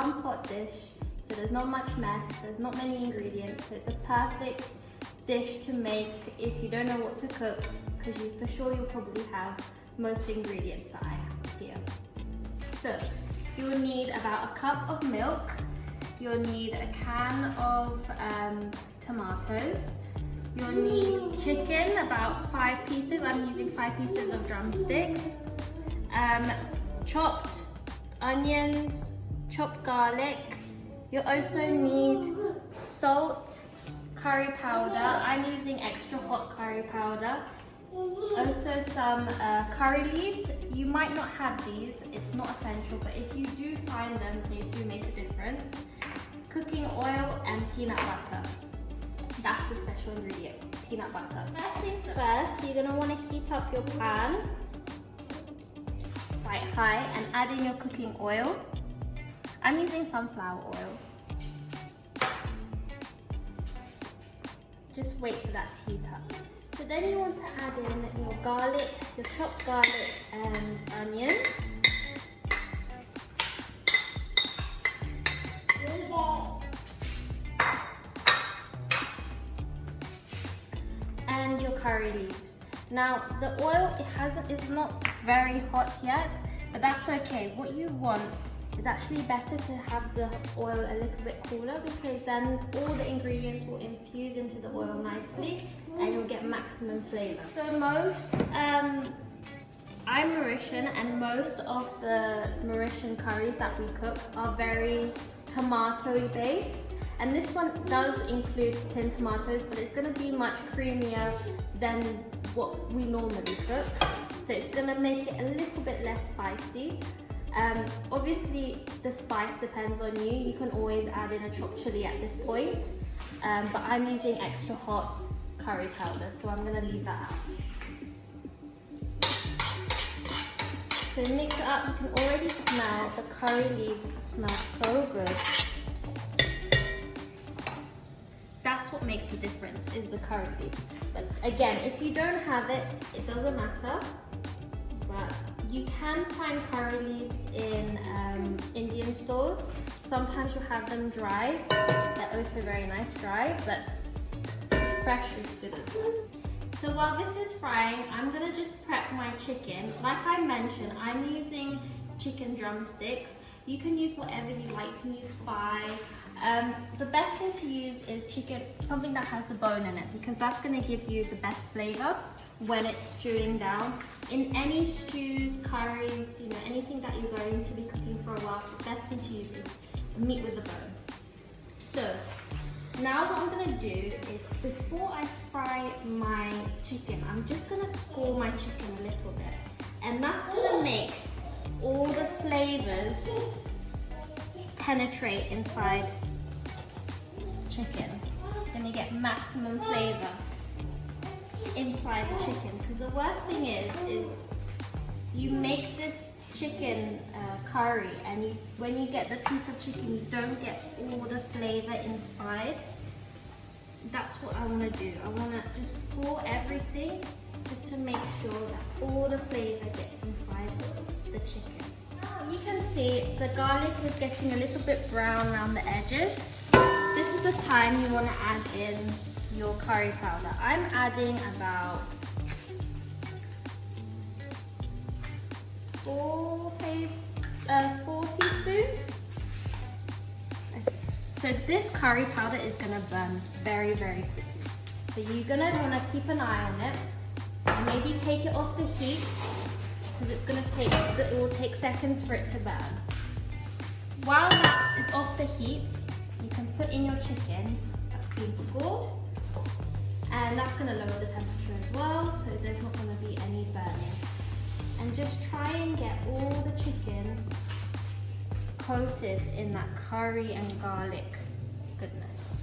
one pot dish, so there's not much mess, there's not many ingredients, so it's a perfect dish to make if you don't know what to cook, because for sure you'll probably have most ingredients that I have here. So you'll need about a cup of milk, you'll need a can of tomatoes, you'll need chicken, about 5 pieces, I'm using 5 pieces of drumsticks, chopped onions, chopped garlic. You'll also need salt, curry powder, I'm using extra hot curry powder, also some curry leaves. You might not have these, it's not essential, but if you do find them, they do make a difference. Cooking oil and peanut butter. That's the special ingredient, peanut butter. First things first, you're going to want to heat up your pan quite high and add in your cooking oil. I'm using sunflower oil. Just wait for that to heat up. So then you want to add in your garlic, your chopped garlic and onions. And your curry leaves. Now the oil, it's not very hot yet, but that's okay. What you want is actually better to have the oil a little bit cooler, because then all the ingredients will infuse into the oil nicely and you'll get maximum flavor. So I'm Mauritian, and most of the Mauritian curries that we cook are very tomato based. And this one does include tin tomatoes, but it's going to be much creamier than what we normally cook. So it's going to make it a little bit less spicy. Obviously, the spice depends on you. You can always add in a chopped chili at this point, but I'm using extra hot curry powder, so I'm going to leave that out. So mix it up. You can already smell the curry leaves smell so good. That's what makes the difference, is the curry leaves. But again, if you don't have it, it doesn't matter. But you can find curry leaves in Indian stores. Sometimes you'll have them dry. They're also very nice dry, but fresh is good as well. So while this is frying, I'm gonna just prep my chicken. Like I mentioned, I'm using chicken drumsticks. You can use whatever you like. You can use thigh. The best thing to use is chicken, something that has the bone in it, because that's going to give you the best flavor when it's stewing down. In any stews, curries, anything that you're going to be cooking for a while, the best thing to use is meat with the bone. So now what I'm going to do is, before I fry my chicken, I'm just going to score my chicken a little bit, and that's going to make all the flavors penetrate inside chicken. Then you get maximum flavor inside the chicken, because the worst thing is you make this chicken curry, and when you get the piece of chicken, you don't get all the flavor inside. That's what I want to do. I want to just score everything just to make sure that all the flavor gets inside the chicken. You can see the garlic is getting a little bit brown around the edges. This is the time you want to add in your curry powder. I'm adding about 4 teaspoons. So this curry powder is going to burn very, very quickly. So you're going to want to keep an eye on it, and maybe take it off the heat, because it will take seconds for it to burn. While that is off the heat, you can put in your chicken that's been scored, and that's going to lower the temperature as well, so there's not going to be any burning. And just try and get all the chicken coated in that curry and garlic goodness.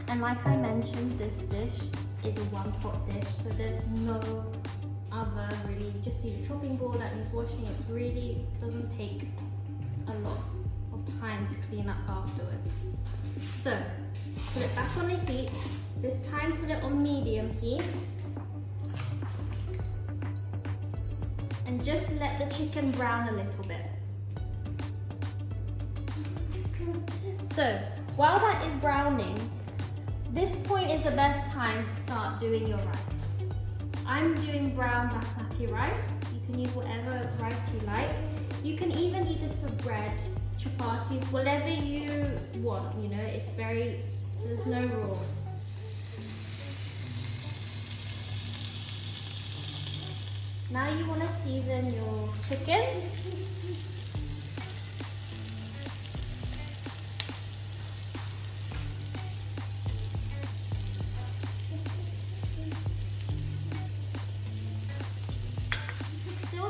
And like I mentioned, this dish is a one-pot dish, so there's no other bother, really. Just need a chopping board that needs washing. It really doesn't take a lot of time to clean up afterwards. So, put it back on the heat. This time put it on medium heat. And just let the chicken brown a little bit. So, while that is browning, this point is the best time to start doing your rice. I'm doing brown basmati rice. You can use whatever rice you like. You can even eat this for bread, chapatis, whatever you want, you know, it's there's no rule. Now you want to season your chicken.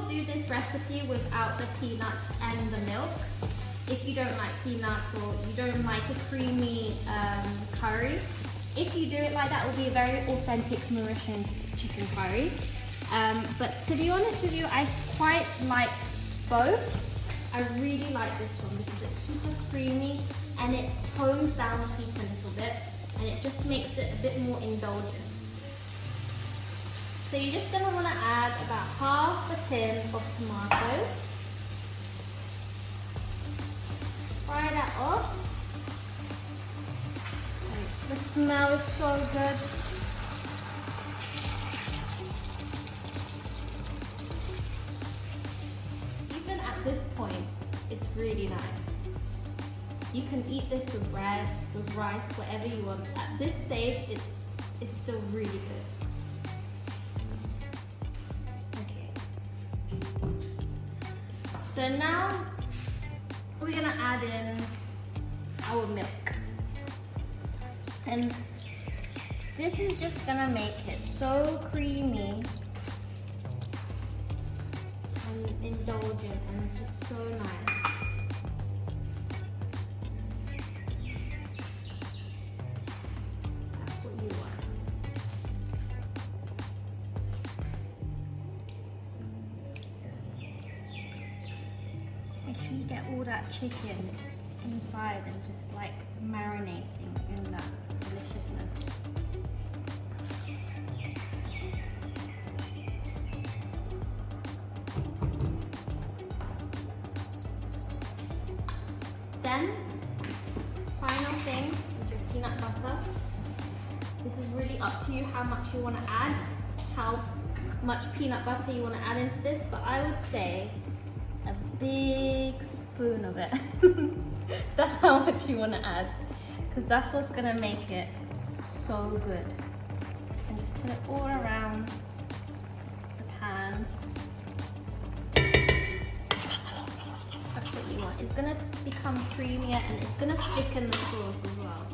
Do this recipe without the peanuts and the milk. If you don't like peanuts or you don't like a creamy curry, if you do it like that, it will be a very authentic Mauritian chicken curry. But to be honest with you, I quite like both. I really like this one because it's super creamy and it tones down the heat a little bit and it just makes it a bit more indulgent. So you're just going to want to add about half a tin of tomatoes. Fry that up. The smell is so good. Even at this point, it's really nice. You can eat this with bread, with rice, whatever you want. At this stage, it's still really good. So now we're gonna add in our milk. And this is just gonna make it so creamy and indulgent, and it's just so nice. That's what you want. Make sure you get all that chicken inside and just like marinating in that deliciousness. Then, final thing is your peanut butter. This is really up to you how much you want to add, how much peanut butter you want to add into this, but I would say a big spoon of it. That's how much you want to add, because that's what's going to make it so good. And just put it all around the pan. That's what you want. It's going to become creamier and it's going to thicken the sauce as well.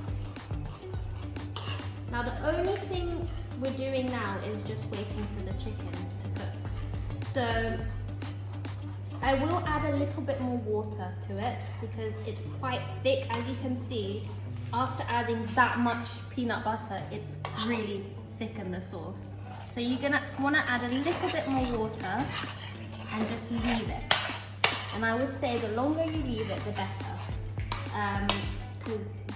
Now the only thing we're doing now is just waiting for the chicken to cook. So I will add a little bit more water to it because it's quite thick. As you can see, after adding that much peanut butter, it's really thickened the sauce. So you're gonna wanna add a little bit more water and just leave it. And I would say the longer you leave it, the better.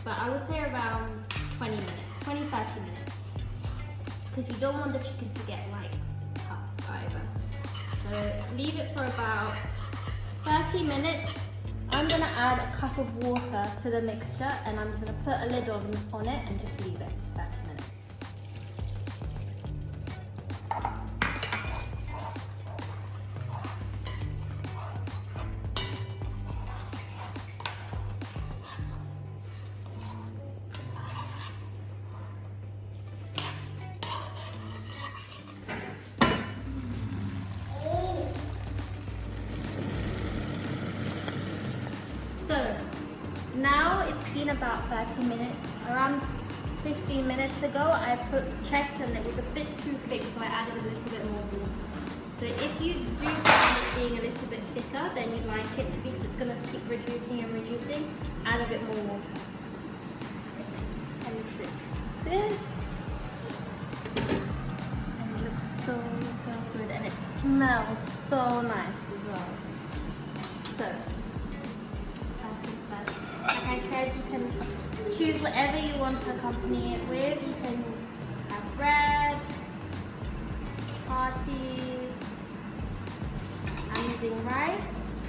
But I would say around 20 minutes, 20-30 minutes. Because you don't want the chicken to get like tough either. So leave it for about 30 minutes. I'm gonna add a cup of water to the mixture and I'm gonna put a lid on it and just leave it for 30 minutes. So now it's been about 30 minutes. Around 15 minutes ago I checked and it was a bit too thick, so I added a little bit more water. So if you do find it being a little bit thicker than you like it to be, because it's going to keep reducing and reducing, add a bit more water. And this is it. And it looks so good and it's smells so nice as well. So, first things first. Like I said, you can choose whatever you want to accompany it with. You can have bread, parties, I'm using rice.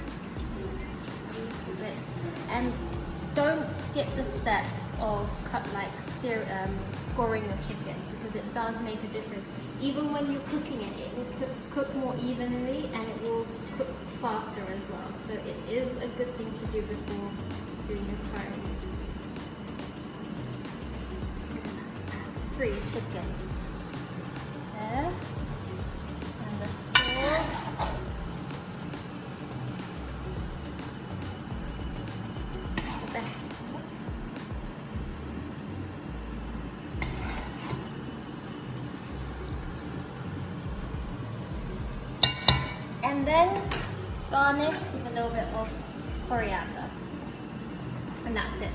And don't skip the step of scoring your chicken, because it does make a difference. Even when you're cooking it, it will cook more evenly and it will cook faster as well. So it is a good thing to do before doing your curries. Free chicken there, and the sauce. The best part. And then garnish with a little bit of coriander. And that's it.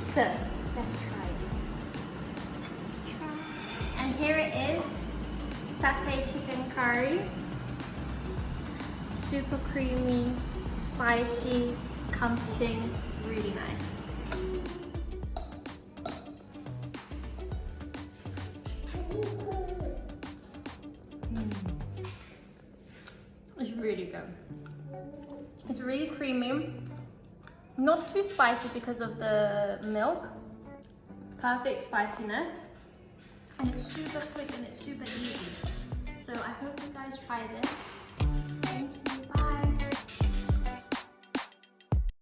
So, let's try it. And here it is, satay chicken curry. Super creamy, spicy, comforting, really nice. It's really good. It's really creamy, not too spicy because of the milk, perfect spiciness, and it's super quick and it's super easy. So I hope you guys try this.